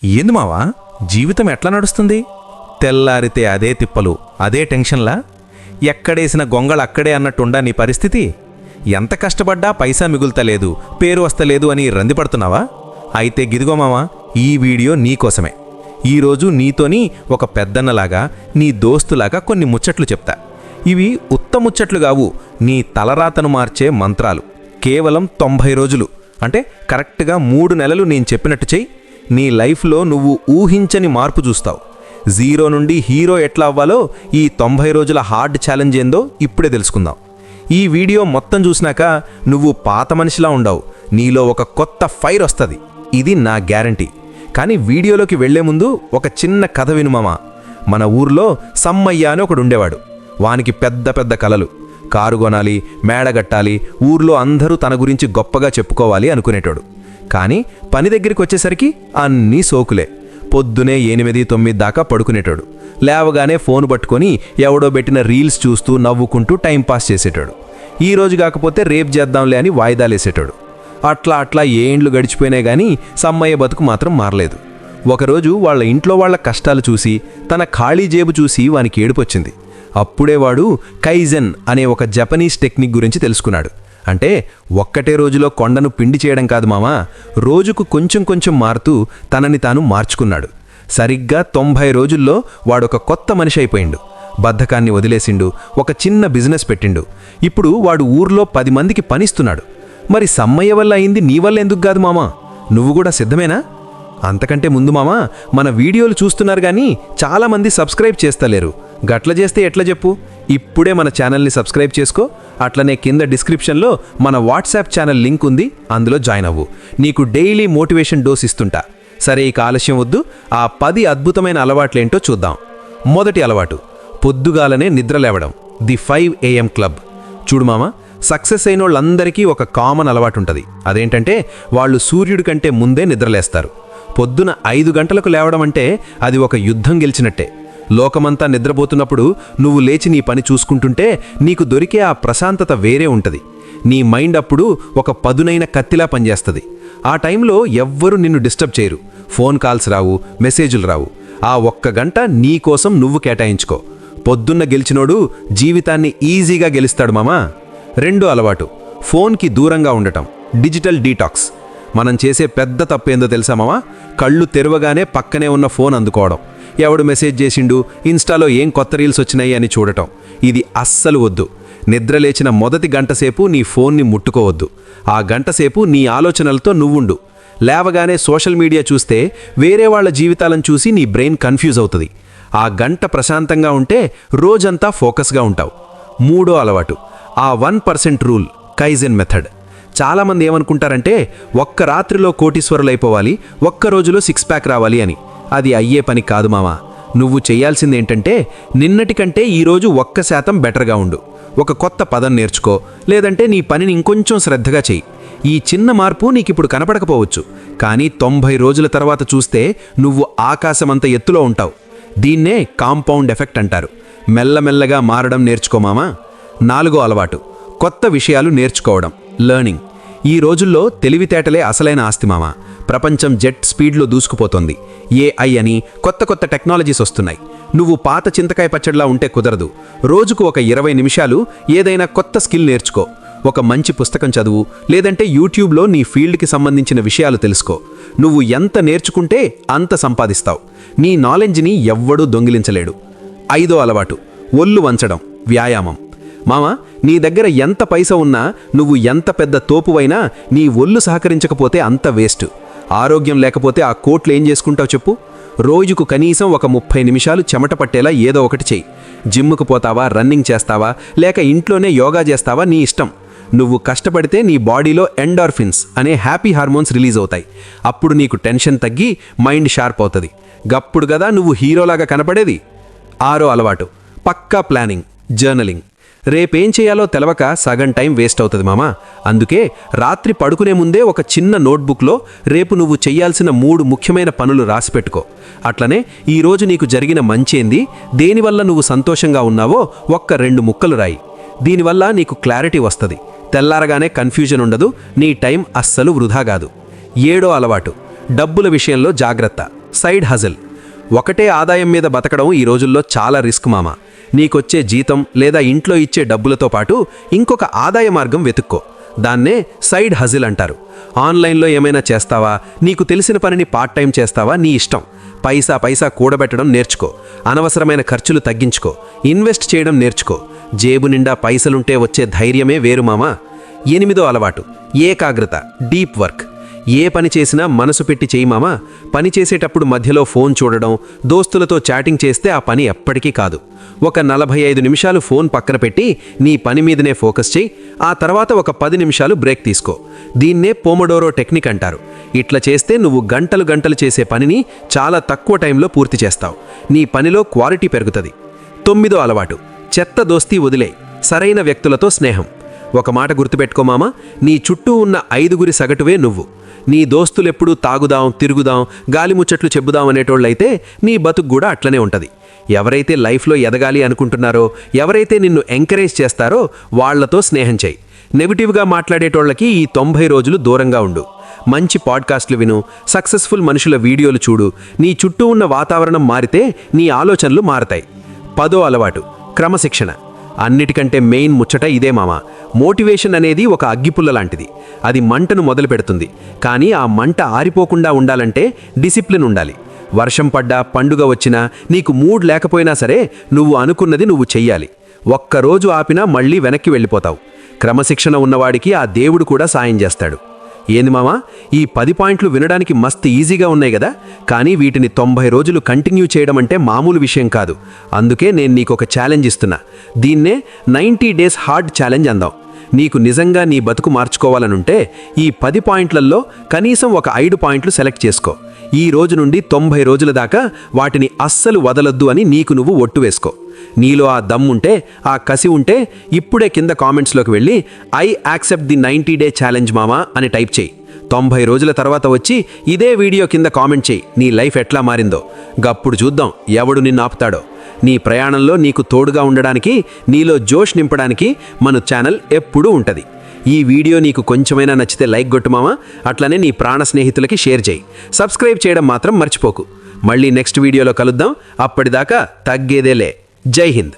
ఏంది మావా, జీవితం ఎట్లా నడుస్తుంది? తెల్లారితే అదే తిప్పలు, అదే టెన్షన్లా? ఎక్కడేసిన గొంగళక్కడే అన్నట్టుండా నీ పరిస్థితి? ఎంత కష్టపడ్డా పైసా మిగులుతలేదు, పేరు వస్తలేదు అని రందిపడుతున్నావా? అయితే గిదిగో మావా, ఈ వీడియో నీకోసమే. ఈరోజు నీతోని ఒక పెద్దన్నలాగా, నీ దోస్తులాగా కొన్ని ముచ్చట్లు చెప్తా. ఇవి ఉత్తముచ్చట్లు కావు, నీ తలరాతను మార్చే మంత్రాలు. కేవలం 90 రోజులు, అంటే కరెక్ట్గా 3 నెలలు నేను చెప్పినట్టు చెయ్యి. నీ లైఫ్లో నువ్వు ఊహించని మార్పు చూస్తావు. జీరో నుండి హీరో ఎట్లా అవ్వాలో ఈ 90 రోజుల హార్డ్ ఛాలెంజ్ ఏందో ఇప్పుడే తెలుసుకుందాం. ఈ వీడియో మొత్తం చూసినాక నువ్వు పాత మనిషిలా ఉండవు, నీలో ఒక కొత్త ఫైర్ వస్తుంది. ఇది నా గ్యారంటీ. కానీ వీడియోలోకి వెళ్లే ముందు ఒక చిన్న కథ విను మామ. మన ఊర్లో సమ్మయ్య అని ఒకడు ఉండేవాడు. వానికి పెద్ద పెద్ద కలలు. కారు కొనాలి, మేడగట్టాలి, ఊర్లో అందరూ తన గురించి గొప్పగా చెప్పుకోవాలి అనుకునేటోడు. కానీ పని దగ్గరికి వచ్చేసరికి అన్నీ సోకులే. పొద్దునే 8-9 దాకా పడుకునేటోడు. లేవగానే ఫోన్ పట్టుకొని ఎవడో పెట్టిన రీల్స్ చూస్తూ నవ్వుకుంటూ టైంపాస్ చేసేటోడు. ఈరోజు కాకపోతే రేపు చేద్దాంలే అని వాయిదాలేసేటోడు. అట్లా ఏండ్లు గడిచిపోయినాయి కానీ సమ్మయ్య బతుకు మాత్రం మారలేదు. ఒకరోజు వాళ్ళ ఇంట్లో వాళ్ళ కష్టాలు చూసి, తన ఖాళీ జేబు చూసి వానికి ఏడుపొచ్చింది. అప్పుడే వాడు కైజెన్ అనే ఒక జపనీస్ టెక్నిక్ గురించి తెలుసుకున్నాడు. అంటే ఒక్కటే రోజులో కొండను పిండి చేయడం కాదు మామా, రోజుకు కొంచెం కొంచెం మారుతూ తనని తాను మార్చుకున్నాడు. సరిగ్గా 90 రోజుల్లో వాడొక కొత్త మనిషి అయిపోయిండు. బద్ధకాన్ని వదిలేసిండు, ఒక చిన్న బిజినెస్ పెట్టిండు. ఇప్పుడు వాడు ఊర్లో 10 మందికి పనిస్తున్నాడు. మరి సమ్మయ్య వల్ల అయింది నీ వల్ల ఎందుకు కాదు మామా? నువ్వు కూడా సిద్ధమేనా? అంతకంటే ముందు మామా, మన వీడియోలు చూస్తున్నారు కానీ చాలామంది సబ్స్క్రైబ్ చేస్తలేరు. గట్ల చేస్తే ఎట్లా చెప్పు? ఇప్పుడే మన ఛానల్ని సబ్స్క్రైబ్ చేసుకో. అట్లనే కింద డిస్క్రిప్షన్లో మన వాట్సాప్ ఛానల్ లింక్ ఉంది, అందులో జాయిన్ అవ్వు. నీకు డైలీ మోటివేషన్ డోస్ ఇస్తుంటా. సరే, ఇక ఆలస్యం వద్దు, ఆ 10 అద్భుతమైన అలవాట్లేంటో చూద్దాం. మొదటి అలవాటు, పొద్దుగాలనే నిద్రలేవడం. The 5 AM club. చూడు మామ, సక్సెస్ అయిన వాళ్ళందరికీ ఒక కామన్ అలవాటు ఉంటుంది. అదేంటంటే వాళ్ళు సూర్యుడి కంటే ముందే నిద్రలేస్తారు. పొద్దున 5 గంటలకు లేవడం అంటే అది ఒక యుద్ధం గెలిచినట్టే. లోకమంతా నిద్రపోతున్నప్పుడు నువ్వు లేచి నీ పని చూసుకుంటుంటే నీకు దొరికే ఆ ప్రశాంతత వేరే ఉంటుంది. నీ మైండ్ అప్పుడు ఒక పదునైన కత్తిలా పనిచేస్తుంది. ఆ టైంలో ఎవ్వరూ నిన్ను డిస్టర్బ్ చేయరు. ఫోన్ కాల్స్ రావు, మెసేజులు రావు. ఆ 1 గంట నీ కోసం నువ్వు కేటాయించుకో. పొద్దున్న గెలిచినోడు జీవితాన్ని ఈజీగా గెలుస్తాడు మామా. రెండో అలవాటు, ఫోన్కి దూరంగా ఉండటం. Digital detox. మనం చేసే పెద్ద తప్పేందో తెలుసా మామా? కళ్ళు తెరవగానే పక్కనే ఉన్న ఫోన్ అందుకోవడం. ఎవడు మెసేజ్ చేసిండు, ఇన్స్టాలో ఏం కొత్త రీల్స్ వచ్చినాయి అని చూడటం. ఇది అస్సలు వద్దు. నిద్రలేచిన మొదటి గంటసేపు నీ ఫోన్ని ముట్టుకోవద్దు. ఆ గంటసేపు నీ ఆలోచనలతో నువ్వుండు. లేవగానే సోషల్ మీడియా చూస్తే వేరే వాళ్ళ జీవితాలను చూసి నీ బ్రెయిన్ కన్ఫ్యూజ్ అవుతుంది. ఆ గంట ప్రశాంతంగా ఉంటే రోజంతా ఫోకస్గా ఉంటావు. మూడో అలవాటు, ఆ 1% రూల్, కైజెన్ మెథడ్. చాలామంది ఏమనుకుంటారంటే ఒక్క రాత్రిలో కోటీశ్వరులైపోవాలి, ఒక్క రోజులో 6 ప్యాక్ రావాలి అని. అది అయ్యే పని కాదు మామా. నువ్వు చెయ్యాల్సిందేంటంటే నిన్నటికంటే ఈరోజు 1% బెటర్గా ఉండు. ఒక కొత్త పదం నేర్చుకో, లేదంటే నీ పనిని ఇంకొంచెం శ్రద్ధగా చెయ్యి. ఈ చిన్న మార్పు నీకిప్పుడు కనపడకపోవచ్చు, కానీ 90 రోజుల తర్వాత చూస్తే నువ్వు ఆకాశమంత ఎత్తులో ఉంటావు. దీన్నే కాంపౌండ్ ఎఫెక్ట్ అంటారు. మెల్లమెల్లగా మారడం నేర్చుకో మామా. నాలుగో అలవాటు, కొత్త విషయాలు నేర్చుకోవడం, లెర్నింగ్. ఈ రోజుల్లో తెలివితేటలే అసలైన ఆస్తి మామ. ప్రపంచం జెట్ స్పీడ్లో దూసుకుపోతోంది. AI అని కొత్త కొత్త టెక్నాలజీస్ వస్తున్నాయి. నువ్వు పాత చింతకాయ పచ్చడిలా ఉంటే కుదరదు. రోజుకు ఒక 20 నిమిషాలు ఏదైనా కొత్త స్కిల్ నేర్చుకో. ఒక మంచి పుస్తకం చదువు, లేదంటే యూట్యూబ్లో నీ ఫీల్డ్కి సంబంధించిన విషయాలు తెలుసుకో. నువ్వు ఎంత నేర్చుకుంటే అంత సంపాదిస్తావు. నీ నాలెడ్జ్ని ఎవ్వడూ దొంగిలించలేడు. ఐదో అలవాటు, ఒళ్ళు వంచడం, వ్యాయామం. మామ, నీ దగ్గర ఎంత పైసా ఉన్నా, నువ్వు ఎంత పెద్ద తోపువైనా నీ ఒళ్ళు సహకరించకపోతే అంత వేస్ట్. ఆరోగ్యం లేకపోతే ఆ కోట్లు ఏం చేసుకుంటావు చెప్పు? రోజుకు కనీసం ఒక 30 నిమిషాలు చెమట పట్టేలా ఏదో ఒకటి చెయ్యి. జిమ్ముకు పోతావా, రన్నింగ్ చేస్తావా, లేక ఇంట్లోనే యోగా చేస్తావా, నీ ఇష్టం. నువ్వు కష్టపడితే నీ బాడీలో ఎండార్ఫిన్స్ అనే హ్యాపీ హార్మోన్స్ రిలీజ్ అవుతాయి. అప్పుడు నీకు టెన్షన్ తగ్గి మైండ్ షార్ప్ అవుతుంది. గప్పుడు కదా నువ్వు హీరోలాగా కనపడేది. ఆరో అలవాటు, పక్కా ప్లానింగ్, జర్నలింగ్. రేపేం చేయాలో తెలవక సగం టైం వేస్ట్ అవుతుంది మామా. అందుకే రాత్రి పడుకునే ముందే ఒక చిన్న నోట్బుక్లో రేపు నువ్వు చెయ్యాల్సిన 3 ముఖ్యమైన పనులు రాసిపెట్టుకో. అట్లనే ఈరోజు నీకు జరిగిన మంచేంది, దేనివల్ల నువ్వు సంతోషంగా ఉన్నావో ఒక్క 2 ముక్కలు రాయి. దీనివల్ల నీకు క్లారిటీ వస్తుంది. తెల్లారగానే కన్ఫ్యూజన్ ఉండదు. నీ టైం అస్సలు వృధా కాదు. ఏడో అలవాటు, డబ్బుల విషయంలో జాగ్రత్త. సైడ్ హజిల్. ఒకటే ఆదాయం మీద బతకడం ఈ రోజుల్లో చాలా రిస్క్ మామ. నీకొచ్చే జీతం లేదా ఇంట్లో ఇచ్చే డబ్బులతో పాటు ఇంకొక ఆదాయ మార్గం వెతుక్కో. దాన్నే సైడ్ హజిల్ అంటారు. ఆన్లైన్లో ఏమైనా చేస్తావా, నీకు తెలిసిన పనిని పార్ట్ టైం చేస్తావా, నీ ఇష్టం. పైసా కూడబెట్టడం నేర్చుకో. అనవసరమైన ఖర్చులు తగ్గించుకో. ఇన్వెస్ట్ చేయడం నేర్చుకో. జేబు నిండా పైసలుంటే వచ్చే ధైర్యమే వేరు మామా. 8వ అలవాటు ఏకాగ్రత, డీప్ వర్క్. ఏ పని చేసినా మనసు పెట్టి చేయి మామా. పని చేసేటప్పుడు మధ్యలో ఫోన్ చూడడం, దోస్తులతో చాటింగ్ చేస్తే ఆ పని ఎప్పటికీ కాదు. ఒక 45 నిమిషాలు ఫోన్ పక్కన పెట్టి నీ పని మీదనే ఫోకస్ చేయి. ఆ తర్వాత ఒక 10 నిమిషాలు బ్రేక్ తీసుకో. దీన్నే పోమోడోరో టెక్నిక్ అంటారు. ఇట్లా చేస్తే నువ్వు గంటలు చేసే పనిని చాలా తక్కువ టైంలో పూర్తి చేస్తావు. నీ పనిలో క్వాలిటీ పెరుగుతుంది. 9వ అలవాటు చెత్త దోస్తీ వదిలే, సరైన వ్యక్తులతో స్నేహం. ఒక మాట గుర్తుపెట్టుకో మామా, నీ చుట్టూ ఉన్న 5గురి సగటువే నువ్వు. నీ దోస్తులెప్పుడూ తాగుదాం, తిరుగుదాం, గాలిముచ్చట్లు చెబుదాం అనేటోళ్ళైతే నీ బతుకు కూడా అట్లనే ఉంటుంది. ఎవరైతే లైఫ్లో ఎదగాలి అనుకుంటున్నారో, ఎవరైతే నిన్ను ఎంకరేజ్ చేస్తారో వాళ్లతో స్నేహం చేయి. నెగిటివ్గా మాట్లాడేటోళ్ళకి ఈ 90 రోజులు దూరంగా ఉండు. మంచి పాడ్కాస్ట్లు విను, సక్సెస్ఫుల్ మనుషుల వీడియోలు చూడు. నీ చుట్టూ ఉన్న వాతావరణం మారితే నీ ఆలోచనలు మారతాయి. 10వ అలవాటు క్రమశిక్షణ. అన్నిటికంటే మెయిన్ ముచ్చట ఇదే మామ. మోటివేషన్ అనేది ఒక అగ్గిపుల్ల లాంటిది. అది మంటను మొదలు పెడుతుంది. కానీ ఆ మంట ఆరిపోకుండా ఉండాలంటే డిసిప్లిన్ ఉండాలి. వర్షం పడ్డా, పండుగ వచ్చినా, నీకు మూడ్ లేకపోయినా సరే నువ్వు అనుకున్నది నువ్వు చెయ్యాలి. ఒక్కరోజు ఆపినా మళ్ళీ వెనక్కి వెళ్ళిపోతావు. క్రమశిక్షణ ఉన్నవాడికి ఆ దేవుడు కూడా సాయం చేస్తాడు. ఏంది మామా, ఈ 10 పాయింట్లు వినడానికి మస్తు ఈజీగా ఉన్నాయి కదా, కానీ వీటిని 90 రోజులు కంటిన్యూ చేయడం అంటే మామూలు విషయం కాదు. అందుకే నేను నీకొక ఛాలెంజ్ ఇస్తున్నా. దీన్నే 90 డేస్ హార్డ్ ఛాలెంజ్ అందాం. నీకు నిజంగా నీ బతుకు మార్చుకోవాలనుంటే ఈ 10 పాయింట్లలో కనీసం ఒక 5 పాయింట్లు సెలెక్ట్ చేసుకో. ఈ రోజు నుండి 90 రోజుల దాకా వాటిని అస్సలు వదలొద్దు అని నీకు నువ్వు ఒట్టు వేసుకో. నీలో ఆ దమ్ముంటే, ఆ కసి ఉంటే ఇప్పుడే కింద కామెంట్స్లోకి వెళ్ళి I accept the 90 day challenge మామా అని టైప్ చేయి. 90 రోజుల తర్వాత వచ్చి ఇదే వీడియో కింద కామెంట్ చేయి నీ లైఫ్ ఎట్లా మారిందో. గప్పుడు చూద్దాం ఎవడు నిన్ను ఆపుతాడో. నీ ప్రయాణంలో నీకు తోడుగా ఉండడానికి, నీలో జోష్ నింపడానికి మన ఛానల్ ఎప్పుడూ ఉంటుంది. ఈ వీడియో నీకు కొంచెమైనా నచ్చితే లైక్ కొట్టు మామా. అట్లనే నీ ప్రాణ స్నేహితులకి షేర్ చేయి. సబ్స్క్రైబ్ చేయడం మాత్రం మర్చిపోకు. మళ్ళీ నెక్స్ట్ వీడియోలో కలుద్దాం. అప్పటిదాకా తగ్గేదేలే. జై హింద్.